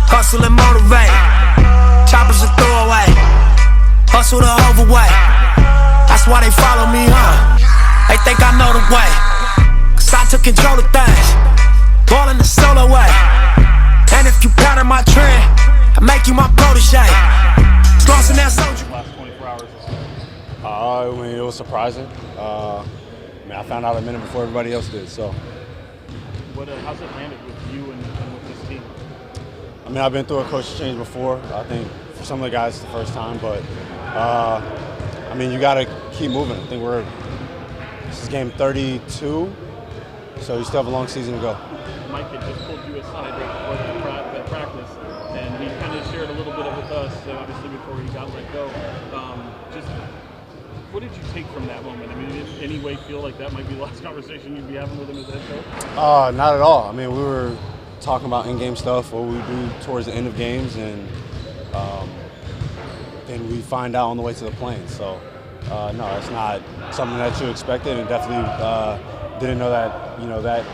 Hustle and motivate. Choppers a throwaway. Hustle the overweight. That's why they follow me, huh? They think I know the way. Cause I took control of things. Ballin' the solo way. And if you pattern my trend, I make you my protege. Slossin' that soldier. Last 24 hours. I mean, it was surprising. I found out a minute before everybody else did. So, How's it landed with you and with this team? I mean, I've been through a coaching change before. I think for some of the guys, it's the first time. But I mean, you got to keep moving. I think this is game 32, so you still have a long season to go. Mike had just pulled you aside right before that practice, and he kind of shared a little bit of it with us, obviously before he got let go. Just what did you take from that moment? I mean, did it in any way feel like that might be the last conversation you'd be having with him as head coach? Not at all. I mean, we were talking about in-game stuff, what we do towards the end of games, and then we find out on the way to the plane. So, no, it's not something that you expected, and definitely didn't know that, that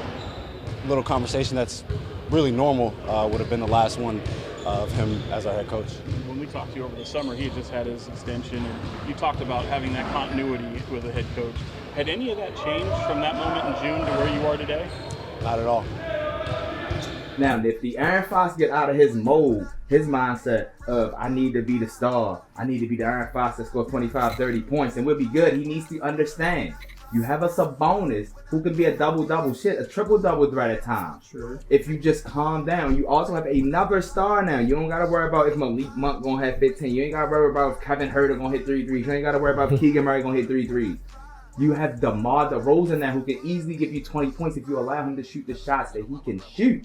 little conversation that's really normal would have been the last one of him as our head coach. When we talked to you over the summer, he had just had his extension, and you talked about having that continuity with a head coach. Had any of that changed from that moment in June to where you are today? Not at all. Now, if the Aaron Fox get out of his mold, his mindset of, I need to be the star, I need to be the Aaron Fox that scores 25, 30 points, and we'll be good, he needs to understand. You have a Sabonis who can be a double-double a triple-double threat at times. Sure. If you just calm down. You also have another star now. You don't got to worry about if Malik Monk going to have 15. You ain't got to worry about if Kevin Huerter going to hit 3 threes. You ain't got to worry about if Keegan Murray going to hit 3 threes. You have DeMar DeRozan now who can easily give you 20 points if you allow him to shoot the shots that he can shoot.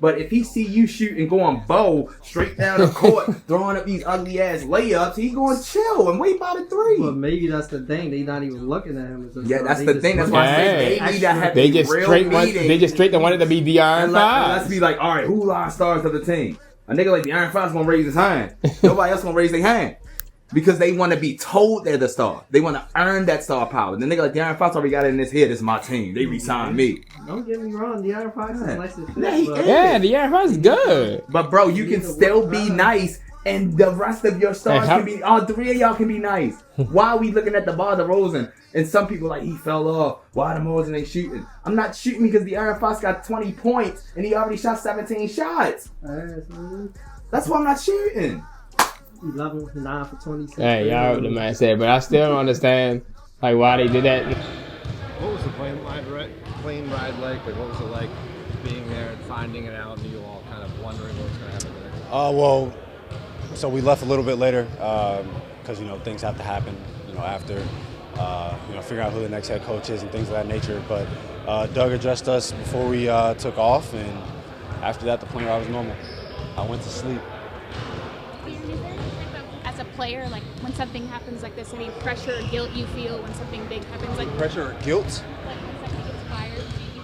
But if he see you shoot and going bow straight down the court, throwing up these ugly ass layups, he going chill and wait by the three. Well, maybe that's the thing. They not even looking at him as a Yeah, that's the thing. That's why I say they need to have they a just real straight meeting. They just straight wanted to be Deion Fox. Let's be like, all right, who line stars of the team? A nigga like De'Aaron Fox gonna raise his hand. Nobody else gonna raise their hand. Because they want to be told they're the star. They want to earn that star power. The nigga like De'Aaron Fox already got it in his head. This is my team. They re-signed me. Don't get me wrong. De'Aaron Fox is nice as Yeah, Yeah, De'Aaron Fox is good. But bro, you can still be nice, and the rest of your stars can be. All three of y'all can be nice. Why are we looking at DeMar DeRozan? And some people like he fell off. Why DeMar ain't shooting? I'm not shooting because De'Aaron Fox got 20 points and he already shot 17 shots. That's why I'm not shooting. 11 for 9 for 26. Hey, y'all what the man said, but I still don't understand like why they did that. What was the plane ride like? Like, what was it like being there and finding it out, and you all kind of wondering what was going to happen there? Well, so we left a little bit later because things have to happen. After figuring out who the next head coach is and things of that nature. But Doug addressed us before we took off, and after that, the plane ride was normal. I went to sleep. As a player, like when something happens like this, any pressure or guilt you feel when something big happens, like Pressure or guilt? like when something gets fired, do you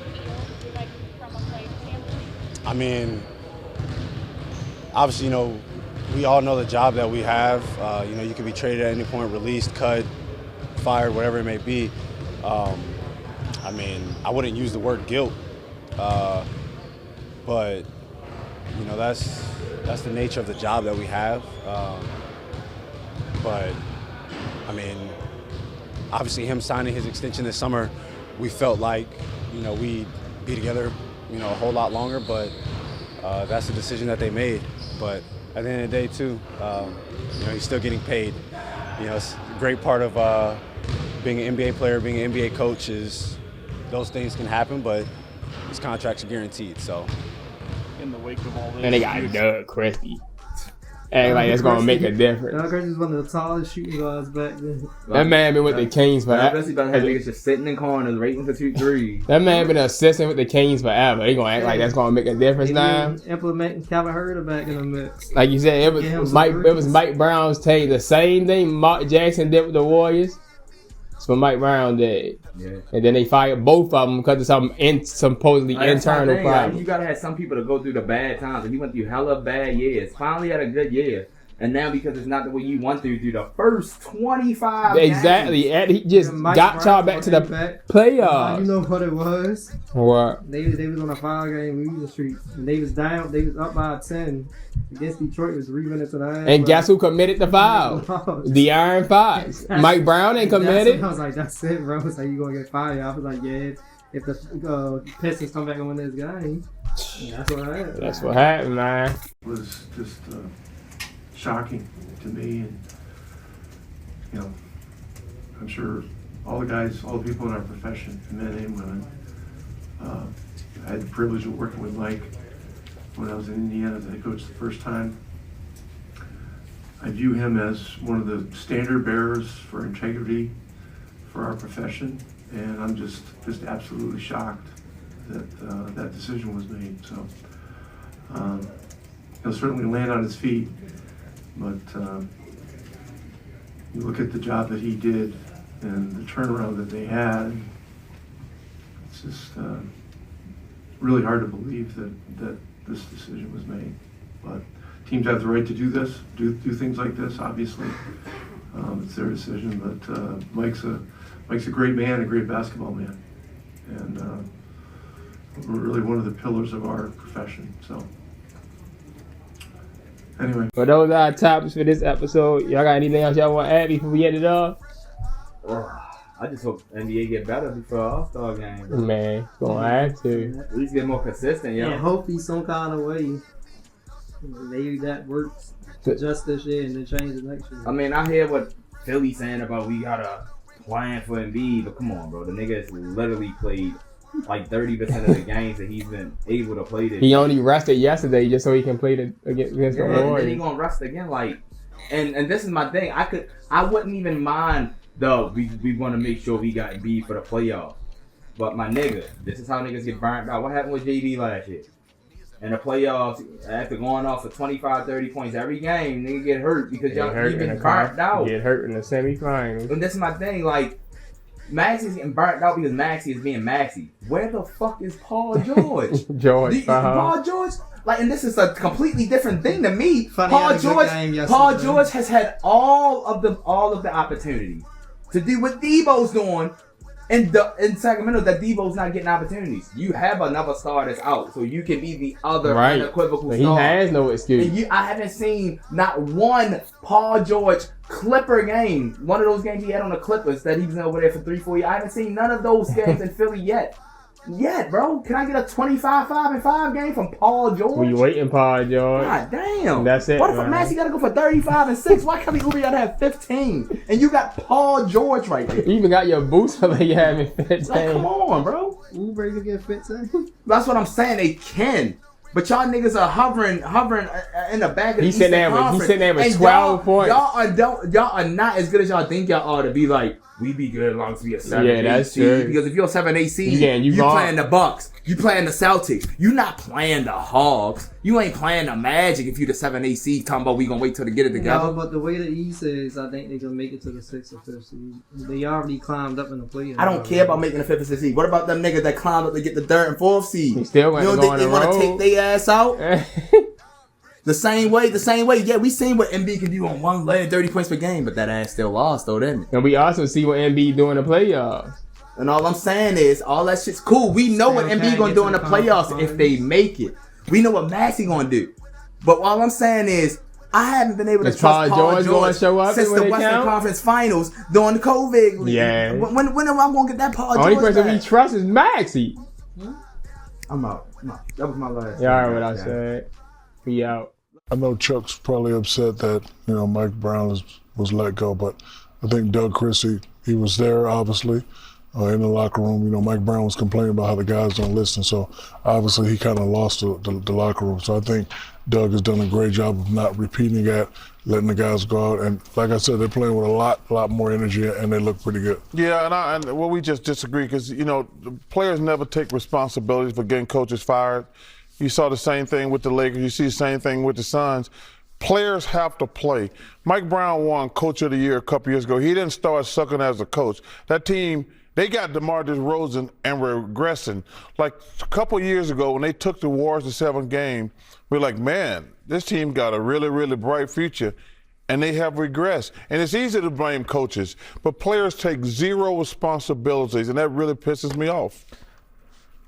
feel like from a player standpoint? I mean, obviously, we all know the job that we have. You can be traded at any point, released, cut, fired, whatever it may be. I mean, I wouldn't use the word guilt, but that's the nature of the job that we have. But I mean, obviously, him signing his extension this summer, we felt like we'd be together, a whole lot longer. But that's the decision that they made. But at the end of the day, too, he's still getting paid. It's a great part of being an NBA player, being an NBA coach is those things can happen, but his contracts are guaranteed. So. In the wake of all this, And they got Doug Christie. Acting like that's gonna make a difference. Doug Christie's one of the tallest shooting guards back then. That man been with the Kings forever. Especially about to have niggas just sitting in corners waiting for 2 threes. That man been an assistant with the Kings forever. They gonna act like that's gonna make a difference now. Implementing Kevin Huerter back in the mix. Like you said, it was Mike Brown's team. The same thing Mark Jackson did with the Warriors. It's what Mike Brown did. Yeah. And then they fired both of them because of some supposedly internal problem. You gotta have some people to go through the bad times, and he went through hella bad years. Finally had a good year, And now because it's not the way you want to through the first 25 Exactly. games. And he just Mike got y'all Brown back to the back. playoffs. You know what it was? What? They was on a 5-game losing streak, and they was down. They was up by 10 against Detroit. It was 3 minutes and a half. And guess who committed the foul? The Iron Fox. Mike Brown ain't committed. I was like, that's it, bro. I was like, you gonna get fired? I was like, yeah. If the Pistons come back and win this game, that's what happened. That's what happened, man. It was just shocking to me, and you know, I'm sure all the guys, all the people in our profession, men and women. I had the privilege of working with Mike when I was in Indiana as head coach the first time. I view him as one of the standard bearers for integrity for our profession, and I'm just absolutely shocked that that decision was made. So he'll certainly land on his feet, but you look at the job that he did and the turnaround that they had. It's just really hard to believe that this decision was made. But teams have the right to do this, do things like this. Obviously, it's their decision. But Mike's a great man, a great basketball man, and really one of the pillars of our profession. So anyway. But those are our topics for this episode. Y'all got anything else y'all want to add before we end it off? I just hope NBA get better before All-Star game. Man, gonna have to. At least get more consistent, yo. And hopefully some kind of way, maybe that works just this year and then change it next year. I mean, I hear what Philly's saying about we gotta plan for Embiid, but come on, bro. The nigga has literally played like 30% of the games that he's been able to play this. He only rested yesterday just so he can play against the And then Warriors. he gonna rest again, like, and this is my thing. I wouldn't even mind though. We want to make sure we got Embiid for the playoffs. But my nigga, this is how niggas get burnt out. What happened with JD last year? In the playoffs, after going off for 25, 30 points every game, nigga get hurt because y'all been burnt out. Get hurt in the semifinals. And this is my thing, like, Maxi's getting burnt out because Maxi is being Maxi. Where the fuck is Paul George? Paul George, like, and this is a completely different thing to me. Paul George has had all of the opportunities to do what Debo's doing in Sacramento. That Debo's not getting opportunities. You have another star that's out, so you can be the other unequivocal star. He has no excuse. And I haven't seen not one Paul George Clipper game. One of those games he had on the Clippers that he was over there for 3-4 years. I haven't seen none of those games in Philly yet. Bro. Can I get a 25-5-5 game from Paul George? We waiting, Paul George. God damn. That's it. What if Maxey got to go for 35-6? Why can't Uber got to have 15? And you got Paul George right there. You even got your boots for like having 15. Like, come on, bro. Uber can get 15. That's what I'm saying. They can. But y'all niggas are hovering in the back of the Eastern Conference. He's sitting there with 12 points. Y'all are not as good as y'all think y'all are to be like, we be good as long as we a 7-8 seed. True. Because if you're a 7-8 seed, you playing the Bucks. You playing the Celtics. You not playing the Hogs. You ain't playing the Magic if you the 7-8 seed talking about we gonna wait till to get it together. No, but the way the East is, I think they can make it to the 6th or 5th seed. They already climbed up in the playoffs. I don't care about making the 5th or 6th seed. What about them niggas that climbed up to get the 3rd and 4th seed? He still you don't think they want to take their ass out? The same way. Yeah, we seen what MB can do on one leg, 30 points per game, but that ass still lost though, didn't it? And we also see what MB doing in the playoffs. And all I'm saying is, all that shit's cool. We know what MB gonna do in the playoffs if they make it. We know what Maxey gonna do. But all I'm saying is, I haven't been able to trust Paul George show up since the Western Conference Finals during the COVID. Yeah. When am I gonna get that Paul George? Only person we trust is Maxey. I'm out. That was my last. Yeah, all right, what I said. We out. I know Chuck's probably upset that, Mike Brown was let go, but I think Doug Christie, he was there, obviously, in the locker room. Mike Brown was complaining about how the guys don't listen, so obviously he kind of lost the locker room. So I think Doug has done a great job of not repeating that, letting the guys go out. And like I said, they're playing with a lot more energy, and they look pretty good. Yeah, and we just disagree because, the players never take responsibility for getting coaches fired. You saw the same thing with the Lakers. You see the same thing with the Suns. Players have to play. Mike Brown won Coach of the Year a couple years ago. He didn't start sucking as a coach. That team, they got DeMar DeRozan and regressing. Like a couple years ago when they took the Warriors to 7 games, we're like, man, this team got a really, really bright future. and they have regressed. And it's easy to blame coaches, but players take zero responsibilities, and that really pisses me off.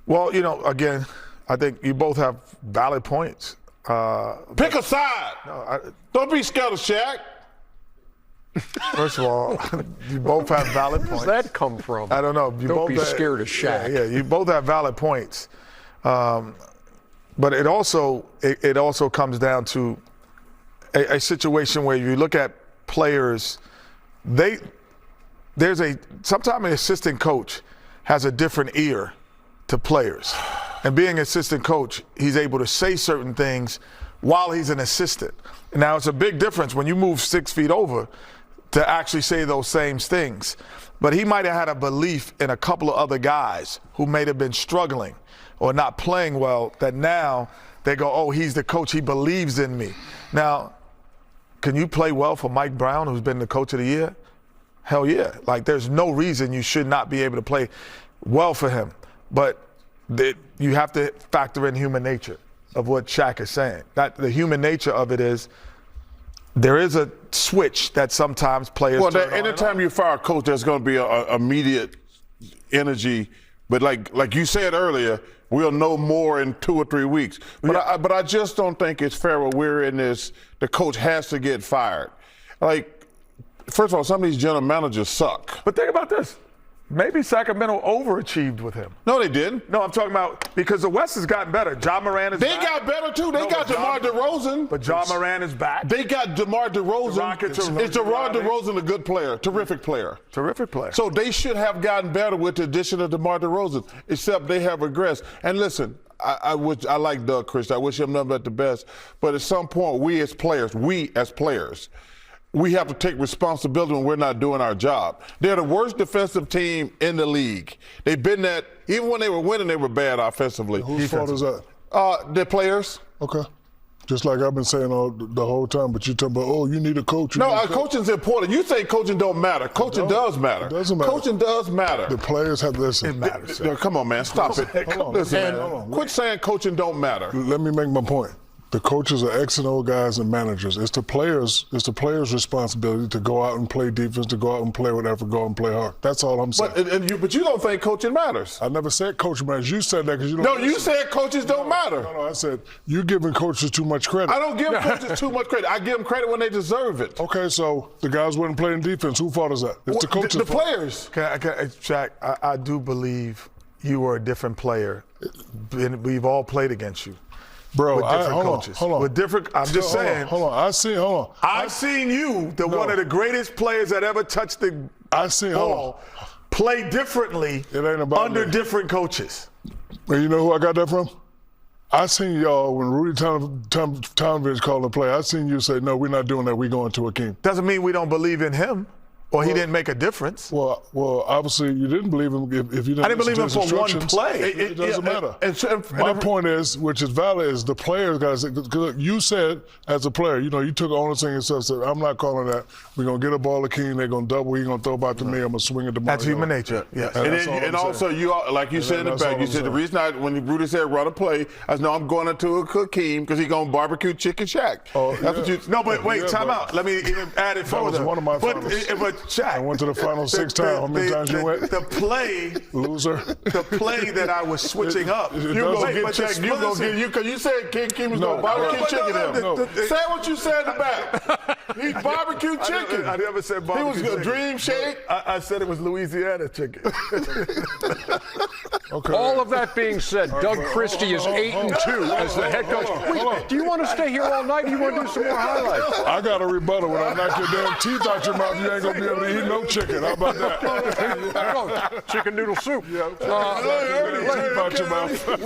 Well, you know, again, I think you both have valid points. Pick a side. Don't be scared of Shaq. First of all, you both have valid points. Where does that come from? I don't know. Don't be scared of Shaq. Yeah, you both have valid points. But it also comes down to a situation where you look at players, sometimes an assistant coach has a different ear to players. And being an assistant coach, he's able to say certain things while he's an assistant. Now, it's a big difference when you move 6 feet over to actually say those same things. But he might have had a belief in a couple of other guys who may have been struggling or not playing well, that now they go, oh, he's the coach, he believes in me. Now, can you play well for Mike Brown, who's been the coach of the year? Hell yeah. Like, there's no reason you should not be able to play well for him. But you have to factor in human nature of what Shaq is saying. The human nature of it is there is a switch that sometimes players turn on. Anytime you fire a coach, there's going to be a immediate energy. But like you said earlier, we'll know more in 2 or 3 weeks. But I just don't think it's fair when we're in this, the coach has to get fired. Like, first of all, some of these general managers suck. But think about this. Maybe Sacramento overachieved with him. No, they didn't. No, I'm talking about because the West has gotten better. Ja Morant is back. They got better, too. They got DeMar DeRozan. But Ja Morant is back. They got DeMar DeRozan. Is DeMar DeRozan a good player? Terrific player. Terrific player. So they should have gotten better with the addition of DeMar DeRozan, except they have regressed. And listen, I like Doug Christie. I wish him nothing but the best. But at some point, we as players, we have to take responsibility when we're not doing our job. They're the worst defensive team in the league. They've been that, even when they were winning, they were bad offensively. Whose fault is that? The players. Okay. Just like I've been saying the whole time, but you talk about, oh, you need a coach. No, coaching's important. You say coaching don't matter. Coaching does matter. It doesn't matter. Coaching does matter. The players have, listen. It matters. Come on, man. Stop it. Listen, man. Quit saying coaching don't matter. Let me make my point. The coaches are X and O guys and managers. It's the players' responsibility to go out and play defense, to go out and play whatever, go out and play hard. That's all I'm saying. But you don't think coaching matters. I never said coaching matters. You said that because you don't. No, you said coaches don't matter. No, I said you're giving coaches too much credit. I don't give coaches too much credit. I give them credit when they deserve it. Okay, so the guys weren't playing defense. Whose fault is that? It's the coaches' The players. Shaq, I do believe you were a different player. We've all played against you. Bro, with different coaches. Hold on. With different, I'm just saying. Hold on. I've seen you, one of the greatest players that ever touched the ball, play differently under different coaches. And you know who I got that from? I seen y'all when Rudy Tomvich called the play. I seen you say, no, we're not doing that. We're going to Akeem. Doesn't mean we don't believe in him. Or he didn't make a difference. Well, obviously you didn't believe him if you didn't. I didn't believe him for one play. It doesn't matter. My point is, which is valid, is the players got to say. Because you said as a player, you took onus on yourself. Said, I'm not calling that. We're gonna get a ball to King. They're gonna double. He's gonna throw back to me. I'm gonna swing it to Mario. That's human nature. Yes. And also, like you said in the back, you said the reason when Rudy said run a play, I said no, I'm going into a Hakeem because he's gonna barbecue chicken Shack. That's what you. No, but wait, time out. Let me even add it further. That was one of my finals. But Shaq, I went to the final 6 times. How many times you went? The play, loser. The play that I was switching up. You gonna get checked. You gonna get you because you said King was gonna barbecue chicken him. Say what you said in the back. He barbecued chicken. I never said barbecue. He was a dream shake. I said it was Louisiana chicken. Okay. All of that being said, Doug Christie is 8-2 as the head coach. Wait, do you want to stay here all night? Or do you want to do some more highlights? I got a rebuttal. When I knock your damn teeth out your mouth, you ain't gonna be able to eat no chicken. How about that? Chicken noodle soup. Yeah. Teeth out your mouth.